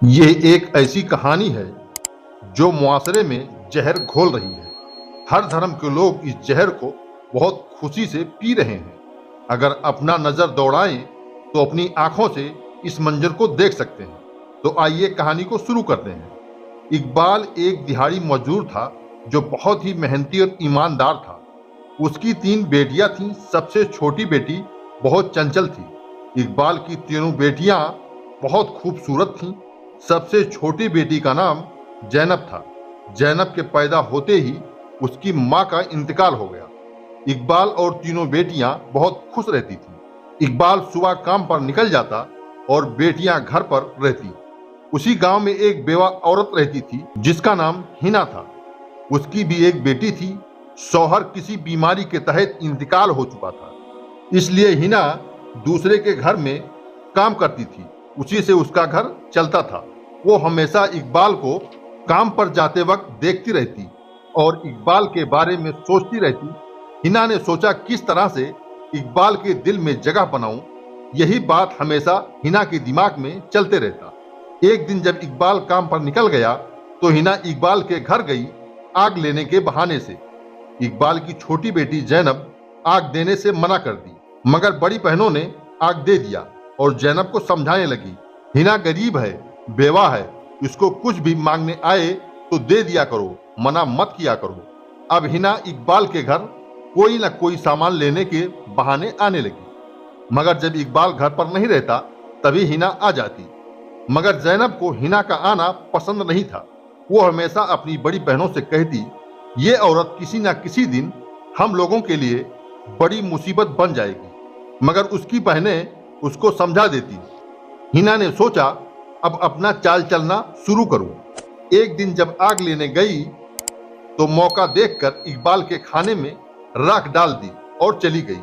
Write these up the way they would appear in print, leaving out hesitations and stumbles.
ये एक ऐसी कहानी है जो मुआशरे में जहर घोल रही है। हर धर्म के लोग इस जहर को बहुत खुशी से पी रहे हैं। अगर अपना नज़र दौड़ाएं तो अपनी आंखों से इस मंजर को देख सकते हैं। तो आइए कहानी को शुरू करते हैं। इकबाल एक दिहाड़ी मजदूर था जो बहुत ही मेहनती और ईमानदार था। उसकी 3 बेटियां थीं। सबसे छोटी बेटी बहुत चंचल थी। इकबाल की तीनों बेटियां बहुत खूबसूरत थीं। सबसे छोटी बेटी का नाम जैनब था। जैनब के पैदा होते ही उसकी माँ का इंतकाल हो गया। इकबाल और तीनों बेटियां बहुत खुश रहती थीं। इकबाल सुबह काम पर निकल जाता और बेटियां घर पर रहती। उसी गांव में एक बेवा औरत रहती थी जिसका नाम हिना था। उसकी भी एक बेटी थी। शौहर किसी बीमारी के तहत इंतकाल हो चुका था, इसलिए हिना दूसरे के घर में काम करती थी। उसी से उसका घर चलता था। वो हमेशा इकबाल को काम पर जाते वक्त देखती रहती और इकबाल के बारे में सोचती रहती। हिना ने सोचा किस तरह से इकबाल के दिल में जगह बनाऊं। यही बात हमेशा हिना के दिमाग में चलते रहता। एक दिन जब इकबाल काम पर निकल गया तो हिना इकबाल के घर गई आग लेने के बहाने से। इकबाल की छोटी बेटी जैनब आग देने से मना कर दी, मगर बड़ी बहनों ने आग दे दिया और जैनब को समझाने लगी, हिना गरीब है, बेवा है, इसको कुछ भी मांगने आए तो दे दिया करो, मना मत किया करो। अब हिना इकबाल के घर कोई न कोई सामान लेने के बहाने आने लगी, मगर जब इकबाल घर पर नहीं रहता तभी हिना आ जाती। मगर जैनब को हिना का आना पसंद नहीं था। वो हमेशा अपनी बड़ी बहनों से कहती, ये औरत किसी न किसी दिन हम लोगों के लिए बड़ी मुसीबत बन जाएगी, मगर उसकी बहनें उसको समझा देती। हिना ने सोचा अब अपना चाल चलना शुरू करूं। एक दिन जब आग लेने गई तो मौका देखकर इकबाल के खाने में राख डाल दी और चली गई।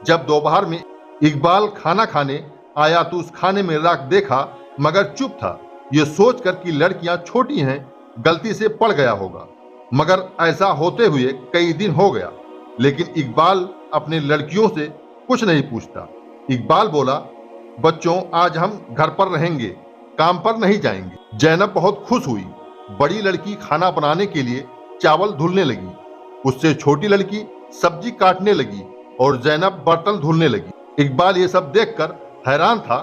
जब दोपहर में इकबाल खाना खाने आया तो उस खाने में राख देखा, मगर चुप था। ये सोचकर कि लड़कियां छोटी हैं, गलती से पड़ गया होगा। मगर ऐसा होते हुए कई दिन हो गया, लेकिन इकबाल अपने लड़कियों से कुछ नहीं पूछता। इकबाल बोला, बच्चों आज हम घर पर रहेंगे, काम पर नहीं जाएंगे। जैनब बहुत खुश हुई। बड़ी लड़की खाना बनाने के लिए चावल धुलने लगी, उससे छोटी लड़की सब्जी काटने लगी और जैनब बर्तन धुलने लगी। इकबाल ये सब देखकर हैरान था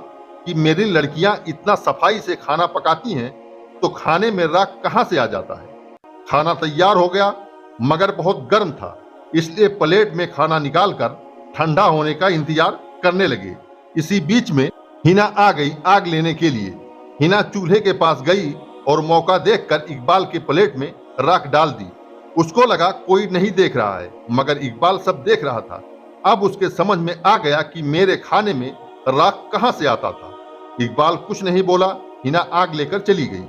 कि मेरी लड़कियां इतना सफाई से खाना पकाती हैं तो खाने में राख कहां से आ जाता है। खाना तैयार हो गया, मगर बहुत गर्म था, इसलिए प्लेट में खाना निकालकर ठंडा होने का इंतजार करने लगे। इसी बीच में हिना आ गई आग लेने के लिए। हिना चूल्हे के पास गई और मौका देखकर इकबाल के प्लेट में राख डाल दी। उसको लगा कोई नहीं देख रहा है, मगर इकबाल सब देख रहा था। अब उसके समझ में आ गया कि मेरे खाने में राख कहां से आता था। इकबाल कुछ नहीं बोला। हिना आग लेकर चली गई।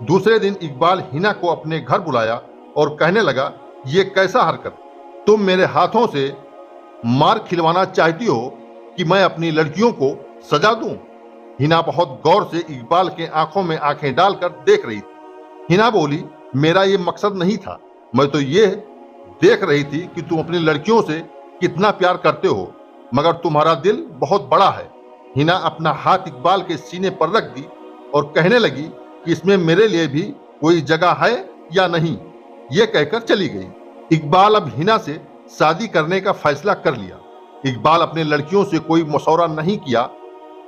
दूसरे दिन इकबाल हिना को अपने घर बुलाया और कहने लगा, ये कैसा हरकत, तुम मेरे हाथों से मार खिलवाना चाहती हो कि मैं अपनी लड़कियों को सजा दूं? हिना बहुत गौर से इकबाल के आंखों में आंखें डालकर देख रही थी। हिना बोली, मेरा ये मकसद नहीं था, मैं तो ये देख रही थी कि तुम अपनी लड़कियों से कितना प्यार करते हो, मगर तुम्हारा दिल बहुत बड़ा है। हिना अपना हाथ इकबाल के सीने पर रख दी और कहने लगी कि इसमें मेरे लिए भी कोई जगह है या नहीं। ये कहकर चली गई। इकबाल अब हिना से शादी करने का फैसला कर लिया। इकबाल अपने लड़कियों से कोई मशवरा नहीं किया,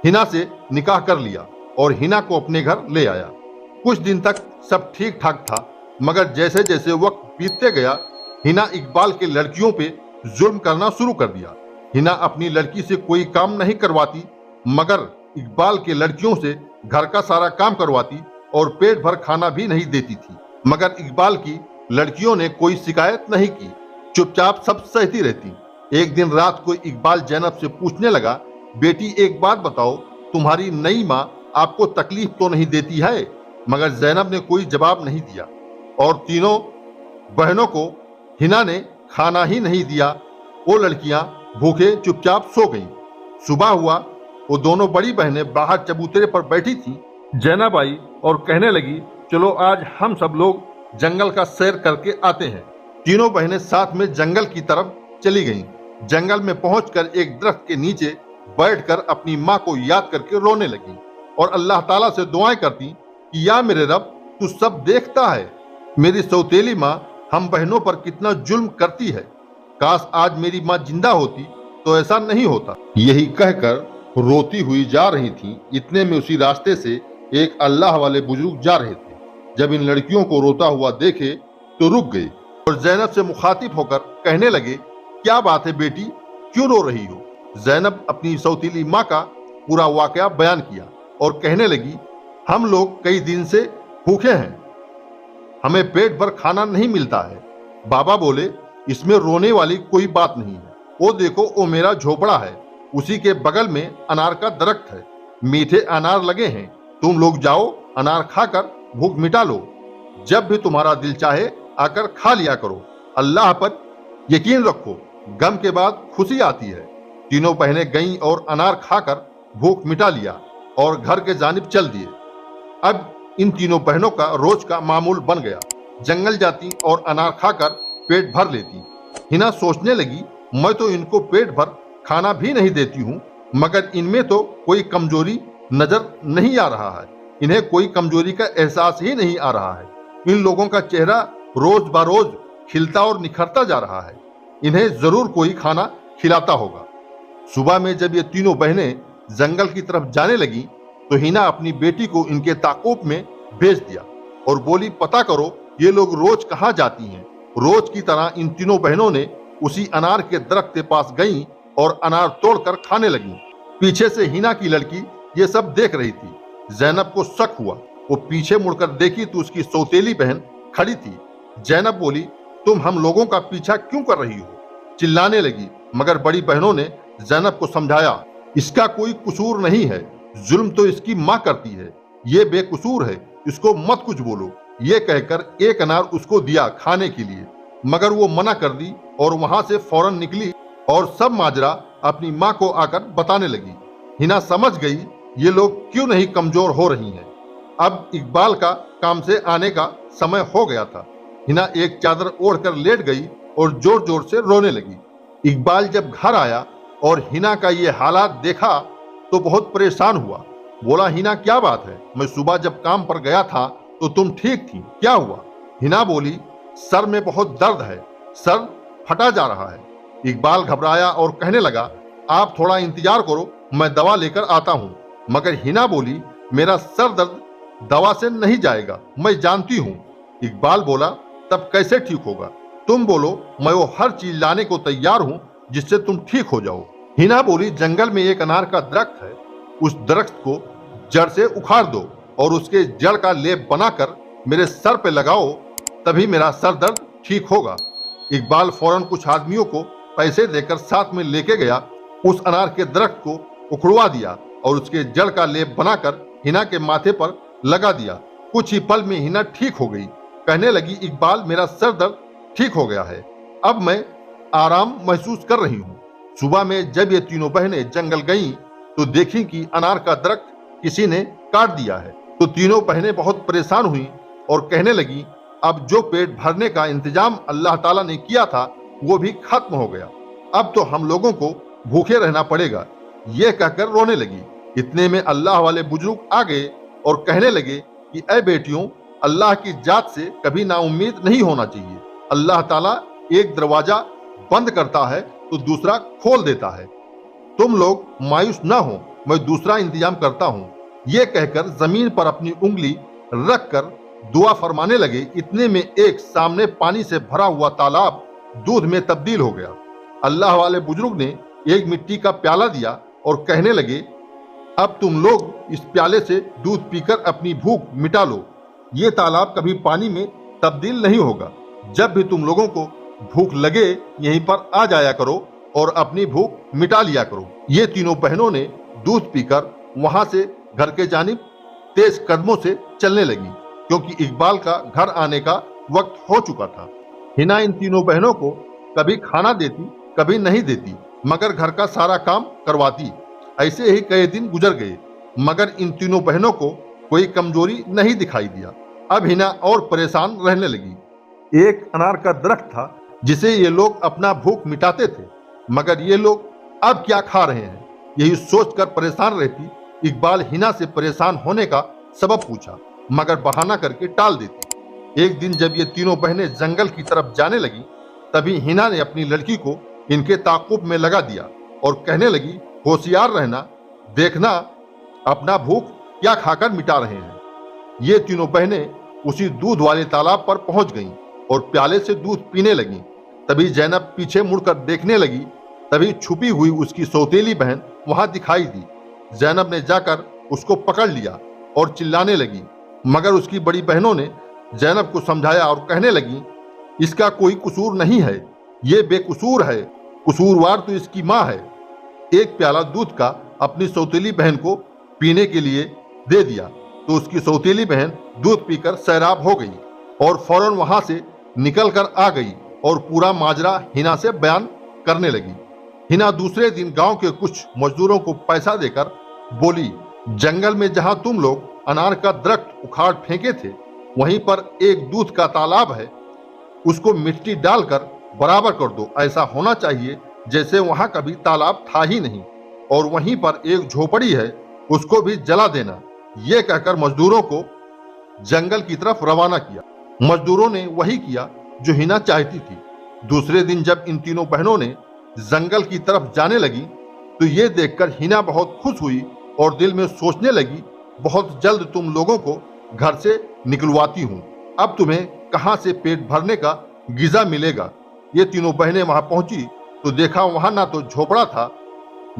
हिना से निकाह कर लिया और हिना को अपने घर ले आया। कुछ दिन तक सब ठीक ठाक था, मगर जैसे जैसे वक्त बीतते गया, हिना इकबाल के लड़कियों पे जुल्म करना शुरू कर दिया। हिना अपनी लड़की से कोई काम नहीं करवाती, मगर इकबाल के लड़कियों से घर का सारा काम करवाती और पेट भर खाना भी नहीं देती थी। मगर इकबाल की लड़कियों ने कोई शिकायत नहीं की, चुपचाप सब सहती रहती। एक दिन रात को इकबाल जैनब से पूछने लगा, बेटी एक बात बताओ, तुम्हारी नई माँ आपको तकलीफ तो नहीं देती है? मगर जैनब ने कोई जवाब नहीं दिया और तीनों बहनों को हिना ने खाना ही नहीं दिया। वो लड़कियां भूखे चुपचाप सो गईं। सुबह हुआ, वो दोनों बड़ी बहनें बाहर चबूतरे पर बैठी थीं। जैनब आई और कहने लगी, चलो आज हम सब लोग जंगल का सैर करके आते हैं। तीनों बहनें साथ में जंगल की तरफ चली गईं। जंगल में पहुंचकर एक दरख्त के नीचे बैठकर अपनी माँ को याद करके रोने लगी और अल्लाह ताला से दुआएं करती कि या मेरे रब, तू सब देखता है। मेरी सौतेली माँ हम बहनों पर कितना जुल्म करती है। काश आज मेरी माँ जिंदा होती तो ऐसा नहीं होता। यही कहकर रोती हुई जा रही थी। इतने में उसी रास्ते से एक अल्लाह वाले बुजुर्ग जा रहे थे। जब इन लड़कियों को रोता हुआ देखे तो रुक गए और जैनब से मुखातिब होकर कहने लगे, क्या बात है बेटी, क्यों रो रही हो? जैनब अपनी सौतीली माँ का पूरा वाकया बयान किया और कहने लगी, हम लोग कई दिन से भूखे हैं, हमें पेट भर खाना नहीं मिलता है। बाबा बोले, इसमें रोने वाली कोई बात नहीं है। वो देखो, वो मेरा झोपड़ा है, उसी के बगल में अनार का दरख्त है, मीठे अनार लगे हैं। तुम लोग जाओ, अनार खाकर भूख मिटा लो। जब भी तुम्हारा दिल चाहे आकर खा लिया करो। अल्लाह पर यकीन रखो, गम के बाद खुशी आती है। तीनों बहनें गईं और अनार खाकर भूख मिटा लिया और घर के जानिब चल दिए। अब इन तीनों बहनों का रोज का मामूल बन गया। जंगल जाती और अनार खाकर पेट भर लेती। हिना सोचने लगी, मैं तो इनको पेट भर खाना भी नहीं देती हूँ, मगर इनमें तो कोई कमजोरी नजर नहीं आ रहा है। इन्हें कोई कमजोरी का एहसास ही नहीं आ रहा है। इन लोगों का चेहरा रोज बरोज खिलता और निखरता जा रहा है। इन्हें जरूर कोई खाना खिलाता होगा। सुबह में जब ये तीनों बहनें जंगल की तरफ जाने लगी तो हिना अपनी बेटी को इनके ताकुब में भेज दिया और बोली, पता करो ये लोग रोज कहाँ जाती हैं। रोज की तरह इन तीनों बहनों ने उसी अनार के दरख्त के पास गईं और अनार तोड़कर खाने लगीं। पीछे से हिना की लड़की ये सब देख रही थी। जैनब को शक हुआ। वो पीछे मुड़कर देखी तो उसकी सौतेली बहन खड़ी थी। जैनब बोली, तुम हम लोगों का पीछा क्यों कर रही हो? चिल्लाने लगी, मगर बड़ी बहनों ने जैनब को समझाया, इसका कोई कसूर नहीं है, जुल्म तो इसकी माँ करती है, ये बेकसूर है, इसको मत कुछ बोलो। ये कहकर एक अनार उसको दिया खाने के लिए, मगर वो मना कर दी और वहां से फौरन निकली और सब माजरा अपनी माँ को आकर बताने लगी। हिना समझ गई ये लोग क्यों नहीं कमजोर हो रही हैं। अब इकबाल का काम से आने का समय हो गया था। हिना एक चादर ओढ़कर लेट गई और जोर जोर से रोने लगी। इकबाल जब घर आया और हिना का ये हालात देखा तो बहुत परेशान हुआ। बोला, हिना क्या बात है? मैं सुबह जब काम पर गया था तो तुम ठीक थी, क्या हुआ? हिना बोली, सर में बहुत दर्द है, सर फटा जा रहा है। इकबाल घबराया और कहने लगा, आप थोड़ा इंतजार करो, मैं दवा लेकर आता हूँ। मगर हिना बोली, मेरा सर दर्द दवा से नहीं जाएगा, मैं जानती हूँ। इकबाल बोला, तब कैसे ठीक होगा? तुम बोलो, मैं वो हर चीज लाने को तैयार हूँ जिससे तुम ठीक हो जाओ। हिना बोली, जंगल में एक अनार का दरख्त है, उस दरख्त को जड़ से उखाड़ दो और उसके जड़ का लेप बनाकर मेरे सर पे लगाओ, तभी मेरा सर दर्द ठीक होगा। इकबाल फौरन कुछ आदमियों को पैसे देकर साथ में लेके गया। उस अनार के दरख्त को उखड़वा दिया और उसके जड़ का लेप बनाकर हिना के माथे पर लगा दिया। कुछ ही पल में हिना ठीक हो गई। कहने लगी, इकबाल, मेरा सर दर्द ठीक हो गया है, अब मैं आराम महसूस कर रही हूँ। सुबह में जब ये तीनों बहनें जंगल गईं तो देखी कि अनार का दरख्त किसी ने काट दिया है। तो तीनों बहनें बहुत परेशान हुई और कहने लगी, अब जो पेट भरने का इंतजाम अल्लाह ताला ने किया था वो भी खत्म हो गया, अब तो हम लोगों को भूखे रहना पड़ेगा। ये कहकर रोने लगी। इतने में अल्लाह वाले बुजुर्ग आ गए और कहने लगे कि ऐ बेटियों, अल्लाह की जात से कभी नाउम्मीद नहीं होना चाहिए। अल्लाह ताला एक दरवाजा बंद करता है तो दूसरा खोल देता है। तुम लोग मायूस ना हो, मैं दूसरा इंतजाम करता हूँ। ये कहकर जमीन पर अपनी उंगली रखकर दुआ फरमाने लगे। इतने में एक सामने पानी से भरा हुआ तालाब दूध में तब्दील हो गया। अल्लाह वाले बुजुर्ग ने एक मिट्टी का प्याला दिया और कहने लगे, अब तुम लोग इस प्याले से दूध पीकर अपनी भूख मिटा लो। ये तालाब कभी पानी में तब्दील नहीं होगा। जब भी तुम लोगों को भूख लगे यहीं पर आ जाया करो और अपनी भूख मिटा लिया करो। ये तीनों बहनों ने दूध पीकर वहां से घर के जानिब तेज कदमों से चलने लगी, क्योंकि इकबाल का घर आने का वक्त हो चुका था। हिना इन तीनों बहनों को कभी खाना देती कभी नहीं देती, मगर घर का सारा काम करवाती। ऐसे ही कई दिन गुजर गए, मगर इन तीनों बहनों को कोई कमजोरी नहीं दिखाई दिया। अब हिना और परेशान रहने लगी। एक अनार का दरख्त था जिसे ये लोग अपना भूख मिटाते थे, मगर ये लोग अब क्या खा रहे हैं, यही सोचकर परेशान रहती। इकबाल हिना से परेशान होने का सबब पूछा। मगर बहाना करके टाल देती। एक दिन जब ये तीनों बहनें जंगल की तरफ जाने लगी, तभी हिना ने अपनी लड़की को इनके ताकुब में लगा दिया और कहने लगी, होशियार रहना, देखना अपना भूख क्या खाकर मिटा रहे हैं। ये तीनों बहनें उसी दूध वाले तालाब पर पहुंच गईं और प्याले से दूध पीने लगीं। तभी जैनब पीछे मुड़कर देखने लगी, तभी छुपी हुई उसकी सौतेली बहन वहां दिखाई दी। जैनब ने जाकर उसको पकड़ लिया और चिल्लाने लगी, मगर उसकी बड़ी बहनों ने जैनब को समझाया और कहने लगी, इसका कोई कसूर नहीं है, ये बेकसूर है, कसूरवार तो इसकी माँ है। एक प्याला दूध का अपनी सौतेली बहन को पीने के लिए दे दिया तो उसकी सौतेली बहन दूध पीकर सैराब हो गई और फौरन वहां से निकल कर आ गई और पूरा माजरा हिना से बयान करने लगी। हिना दूसरे दिन गांव के कुछ मजदूरों को पैसा देकर बोली, जंगल में जहां तुम लोग अनार का दरख्त उखाड़ फेंके थे, वहीं पर एक दूध का तालाब है, उसको मिट्टी डालकर बराबर कर दो। ऐसा होना चाहिए जैसे वहां कभी तालाब था ही नहीं। और वहीं पर एक झोपड़ी है, उसको भी जला देना। ये कहकर मजदूरों को जंगल की तरफ रवाना किया। मजदूरों ने वही किया जो हिना चाहती थी। दूसरे दिन जब इन तीनों बहनों ने जंगल की तरफ जाने लगी तो ये देखकर हिना बहुत खुश हुई और दिल में सोचने लगी, बहुत जल्द तुम लोगों को घर से निकलवाती हूँ। अब तुम्हें कहाँ से पेट भरने का गिजा मिलेगा। ये तीनों बहनें वहां पहुंची तो देखा वहां ना तो झोपड़ा था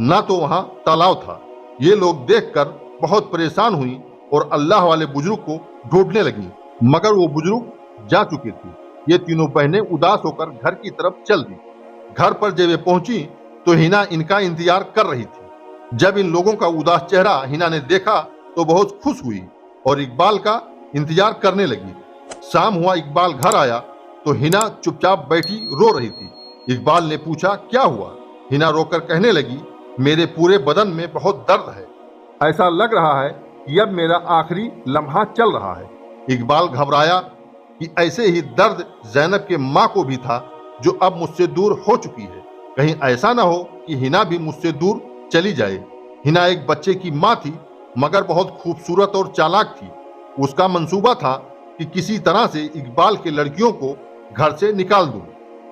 ना तो वहां तालाब था। ये लोग देखकर बहुत परेशान हुई और अल्लाह वाले बुजुर्ग को ढूंढने लगी, मगर वो बुजुर्ग जा चुके थे। ये तीनों बहनें उदास होकर घर की तरफ चल दी। घर पर जब वे पहुंची तो हिना इनका इंतजार कर रही थी। जब इन लोगों का उदास चेहरा हिना ने देखा तो बहुत खुश हुई और इकबाल का इंतजार करने लगी। शाम हुआ, इकबाल घर आया तो हिना चुपचाप बैठी रो रही थी। इकबाल ने पूछा, क्या हुआ? हिना रोकर कहने लगी, मेरे पूरे बदन में बहुत दर्द है, ऐसा लग रहा है कि अब मेरा आखिरी लम्हा चल रहा है। इकबाल घबराया कि ऐसे ही दर्द जैनब के माँ को भी था जो अब मुझसे दूर हो चुकी है। कहीं ऐसा ना हो कि हिना भी मुझसे दूर चली जाए। हिना एक बच्चे की माँ थी, मगर बहुत खूबसूरत और चालाक थी। उसका मंसूबा था कि किसी तरह से इकबाल के लड़कियों को घर से निकाल दूं।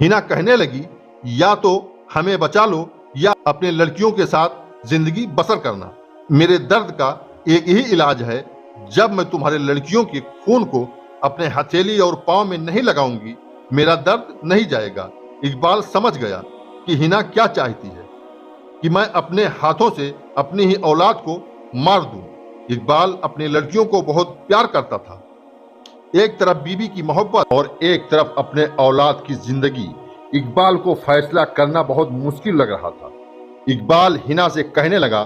हिना कहने लगी, या तो हमें बचा लो या अपने लड़कियों के साथ जिंदगी बसर करना। मेरे दर्द का एक ही इलाज है, जब मैं तुम्हारे लड़कियों के खून को अपने हथेली और पांव में नहीं लगाऊंगी, मेरा दर्द नहीं जाएगा। इकबाल समझ गया कि हिना क्या चाहती है, कि मैं अपने हाथों से अपनी ही औलाद को मार दूं। इकबाल अपनी लड़कियों को बहुत प्यार करता था। एक तरफ बीवी की मोहब्बत और एक तरफ अपने औलाद की जिंदगी। इकबाल को फैसला करना बहुत मुश्किल लग रहा था। इकबाल हिना से कहने लगा,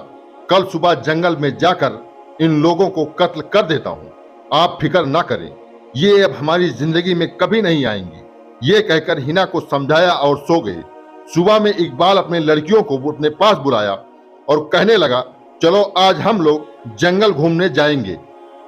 कल सुबह जंगल में जाकर इन लोगों को कत्ल कर देता हूँ, आप फिक्र ना करें, ये अब हमारी जिंदगी में कभी नहीं आएंगी। ये कहकर हिना को समझाया और सो गए। सुबह में इकबाल अपने लड़कियों को अपने पास बुलाया और कहने लगा, चलो आज हम लोग जंगल घूमने जाएंगे।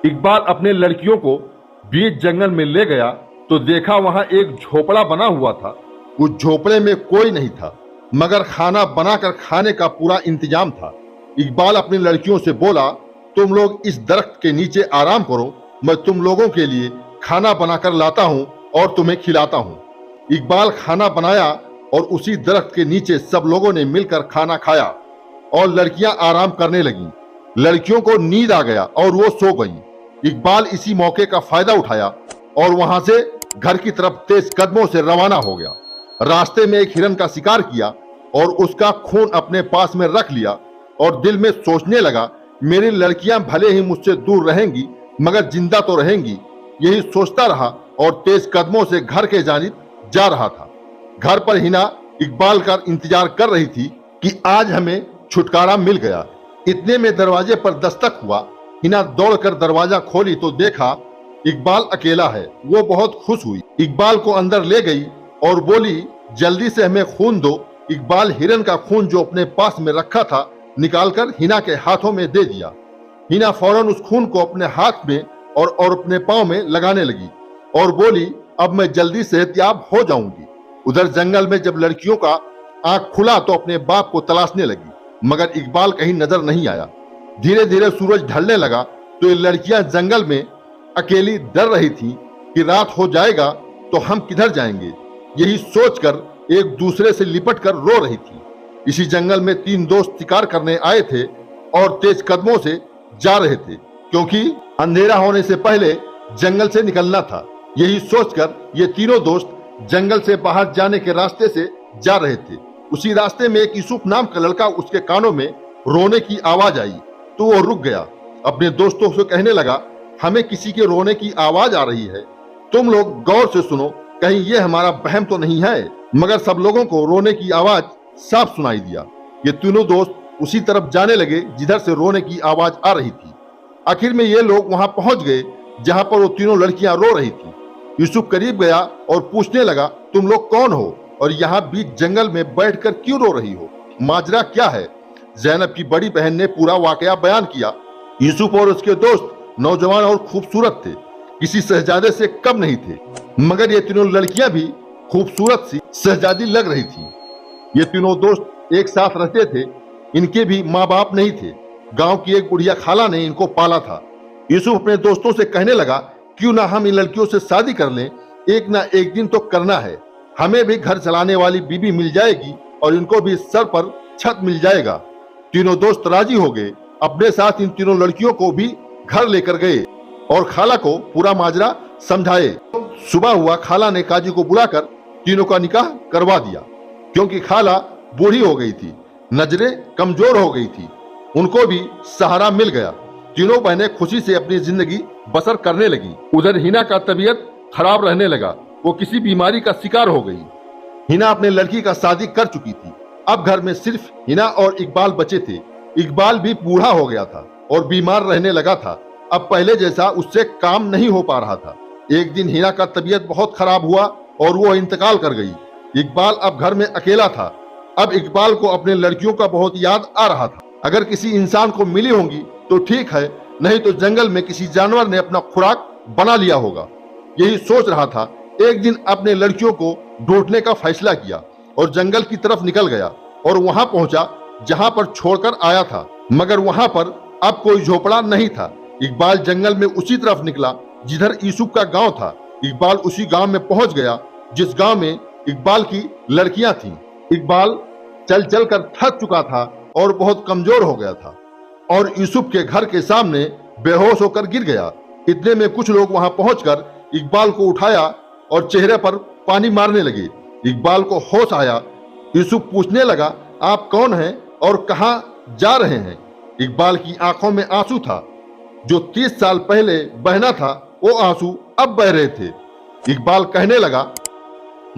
इकबाल अपने लड़कियों को बीच जंगल में ले गया तो देखा वहां एक झोपड़ा बना हुआ था। उस झोपड़े में कोई नहीं था, मगर खाना बनाकर खाने का पूरा इंतजाम था। इकबाल अपनी लड़कियों से बोला, तुम लोग इस दरख्त के नीचे आराम करो, मैं तुम लोगों के लिए खाना बनाकर लाता हूँ और तुम्हें खिलाता हूँ। इकबाल खाना बनाया और उसी दरख्त के नीचे सब लोगों ने मिलकर खाना खाया और लड़कियां आराम करने लगीं। लड़कियों को नींद आ गया और वो सो गईं। इकबाल इसी मौके का फायदा उठाया और वहां से घर की तरफ तेज कदमों से रवाना हो गया। रास्ते में एक हिरन का शिकार किया और उसका खून अपने पास में रख लिया और दिल में सोचने लगा, मेरी लड़कियां भले ही मुझसे दूर रहेंगी मगर जिंदा तो रहेंगी। यही सोचता रहा और तेज कदमों से घर के जानिब जा रहा था। घर पर हिना इकबाल का इंतजार कर रही थी कि आज हमें छुटकारा मिल गया। इतने में दरवाजे पर दस्तक हुआ। हिना दौड़कर दरवाजा खोली तो देखा इकबाल अकेला है। वो बहुत खुश हुई, इकबाल को अंदर ले गई और बोली, जल्दी से हमें खून दो। इकबाल हिरन का खून जो अपने पास में रखा था निकालकर हिना के हाथों में दे दिया। हिना फौरन उस खून को अपने हाथ में और अपने पांव में लगाने लगी और बोली, अब मैं जल्दी सेहतयाब हो जाऊंगी। उधर जंगल में जब लड़कियों का आंख खुला तो अपने बाप को तलाशने लगी, मगर इकबाल कहीं नजर नहीं आया। धीरे धीरे सूरज ढलने लगा तो ये लड़कियां जंगल में अकेली डर रही थी कि रात हो जाएगा तो हम किधर जाएंगे। यही सोचकर एक दूसरे से लिपट कर रो रही थी। इसी जंगल में 3 दोस्त शिकार करने आए थे और तेज कदमों से जा रहे थे, क्योंकि अंधेरा होने से पहले जंगल से निकलना था। यही सोचकर ये तीनों दोस्त जंगल से बाहर जाने के रास्ते से जा रहे थे। उसी रास्ते में एक यूसुफ नाम का लड़का, उसके कानों में रोने की आवाज आई तो वो रुक गया। अपने दोस्तों से कहने लगा, हमें किसी के रोने की आवाज आ रही है, तुम लोग गौर से सुनो, कहीं ये हमारा वहम तो नहीं है। मगर सब लोगों को रोने की आवाज साफ सुनाई दिया। ये तीनों दोस्त उसी तरफ जाने लगे जिधर से रोने की आवाज आ रही थी। आखिर में ये लोग वहां पहुंच गए जहां पर वो तीनों लड़कियां रो रही थी। यूसुफ करीब गया और पूछने लगा, तुम लोग कौन हो और यहाँ बीच जंगल में बैठकर क्यों रो रही हो? माजरा क्या है? ज़ैनब की बड़ी बहन ने पूरा वाकया बयान किया। यूसुफ और उसके दोस्त नौजवान और खूबसूरत थे, किसी शहजादे से कम नहीं थे, मगर ये तीनों लड़कियां भी खूबसूरत सी शहजादी लग रही थी। ये तीनों दोस्त एक साथ रहते थे। इनके भी माँ बाप नहीं थे। गांव की एक बुढ़िया खाला ने इनको पाला था। यूसुफ अपने दोस्तों से कहने लगा, क्यों ना हम इन लड़कियों से शादी कर लें, एक ना एक दिन तो करना है। हमें भी घर चलाने वाली बीबी मिल जाएगी और इनको भी सर पर छत मिल जाएगा। तीनों दोस्त राजी हो गए। अपने साथ इन तीनों लड़कियों को भी घर लेकर गए और खाला को पूरा माजरा समझाए। सुबह हुआ, खाला ने काजी को बुलाकर तीनों का निकाह करवा दिया, क्योंकि खाला बूढ़ी हो गई थी, नजरें कमजोर हो गई थी, उनको भी सहारा मिल गया। तीनों बहनें खुशी से अपनी जिंदगी बसर करने लगी। उधर हिना का तबीयत खराब रहने लगा, वो किसी बीमारी का शिकार हो गई। हिना अपने लड़की का शादी कर चुकी थी। अब घर में सिर्फ हिना और इकबाल बचे थे। इकबाल भी बूढ़ा हो गया था और बीमार रहने लगा था। अब पहले जैसा उससे काम नहीं हो पा रहा था। एक दिन हिना का तबीयत बहुत खराब हुआ और वो इंतकाल कर गई। इकबाल अब घर में अकेला था। अब इकबाल को अपने लड़कियों का बहुत याद आ रहा था। अगर किसी इंसान को मिली होंगी तो ठीक है, नहीं तो जंगल में किसी जानवर ने अपना खुराक बना लिया होगा। यही सोच रहा था। एक दिन अपने लड़कियों को ढूंढने का फैसला किया और जंगल की तरफ निकल गया और वहां पहुंचा जहां पर छोड़कर आया था, मगर वहां पर अब कोई झोपड़ा नहीं था। इकबाल जंगल में उसी तरफ निकला जिधर यूसुफ का गांव था। इकबाल उसी गांव में पहुंच गया जिस गांव में इकबाल की लड़कियां थीं। इकबाल चल चल कर थक चुका था और बहुत कमजोर हो गया था और यूसुफ के घर के सामने बेहोश होकर गिर गया। इतने में कुछ लोग वहां पहुंचकर इकबाल को उठाया और चेहरे पर पानी मारने लगे। इकबाल को होश आया। यूसुफ पूछने लगा, आप कौन हैं और कहां जा रहे हैं? इकबाल की आंखों में आंसू था। जो 30 साल पहले बहना था वो आंसू अब बह रहे थे। इकबाल कहने लगा,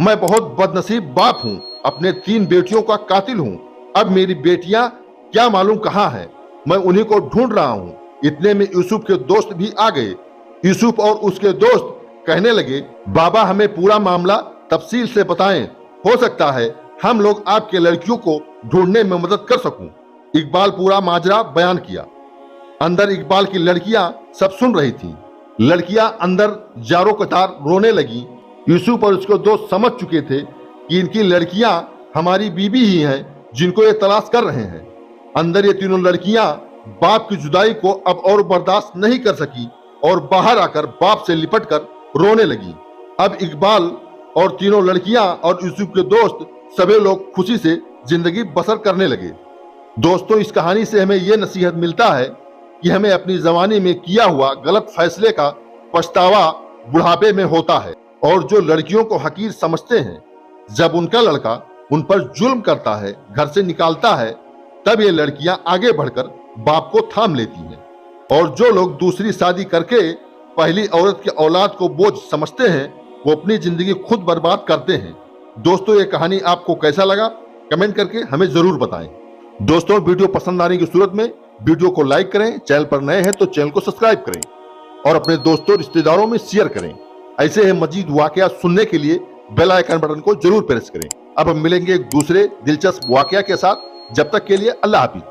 मैं बहुत बदनसीब बाप हूं, अपने 3 बेटियों का कातिल हूं। अब मेरी बेटियां क्या मालूम कहां हैं, मैं उन्हीं को ढूंढ रहा हूं। इतने में यूसुफ के दोस्त भी आ गए। यूसुफ और उसके दोस्त कहने लगे, बाबा हमें पूरा मामला तफसील से बताएं, हो सकता है हम लोग आपके लड़कियों को ढूंढने में मदद कर सकूं। इकबाल पूरा माजरा बयान किया। अंदर इकबाल की लड़कियां सब सुन रही थीं। लड़कियां अंदर जारो कतार रोने लगी। यूसुफ और उसके दोस्त समझ चुके थे कि इनकी लड़कियां हमारी बीबी ही हैं जिनको ये तलाश कर रहे हैं। अंदर ये तीनों लड़कियां बाप की जुदाई को अब और बर्दाश्त नहीं कर सकी और बाहर आकर बाप से लिपटकर रोने लगी। अब इकबाल और तीनों लड़कियां और यूसुफ के दोस्त सभी लोग खुशी से जिंदगी बसर करने लगे। दोस्तों, इस कहानी से हमें यह नसीहत मिलता है कि हमें अपनी जवानी में किया हुआ गलत फैसले का पछतावा बुढ़ापे में होता है। और जो लड़कियों को हकीर समझते हैं, जब उनका लड़का उन पर जुल्म करता है, घर से निकालता है, तब ये लड़कियां आगे बढ़कर बाप को थाम लेती हैं। और जो लोग दूसरी शादी करके पहली औरत की औलाद को बोझ समझते हैं, वो अपनी जिंदगी खुद बर्बाद करते हैं। दोस्तों, ये कहानी आपको कैसा लगा कमेंट करके हमें जरूर बताएं। दोस्तों, वीडियो पसंद आने की सूरत में वीडियो को लाइक करें, चैनल पर नए हैं तो चैनल को सब्सक्राइब करें और अपने दोस्तों रिश्तेदारों में शेयर करें। ऐसे ही मजीद वाकया सुनने के लिए बेल आइकन बटन को जरूर प्रेस करें। अब हम मिलेंगे एक दूसरे दिलचस्प वाकया के साथ। जब तक के लिए अल्लाह हाफिज।